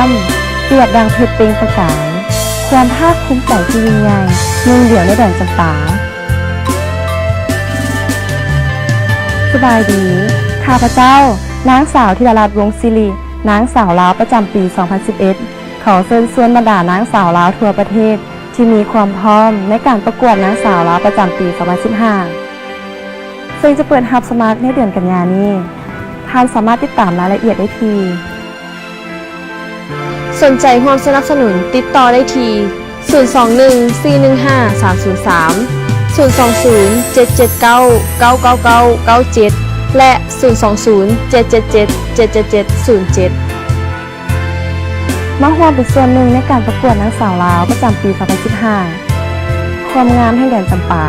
ามเปรียบดังเพชรเปล่งประกายความภาคภูมิใจที่ยิ่งใหญ่หนึ่งเดียวในแดนจำปาสบายดีข้าพเจ้านางสาวธีรรัตน์วงศ์ศิรินางสาวลาวประจำปี 2011 ขอเชิญชวนบรรดานางสาวลาวทั่วประเทศที่มีความพร้อมในการประกวดนางสาวลาวประจำปี 2015 ซึ่งจะเปิดรับสมัครในเดือนกันยายนนี้ท่านสามารถติดตามรายละเอียดได้ที่สนใจร่วมสนับสนุนติดต่อได้ที่021-415-303 020-779-99997 และ 020-777-777-07 มาร่วมเป็นส่วนหนึ่งในการประกวดนางสาวลาวประจำปี 2015 ความงามแห่งแดนจำปา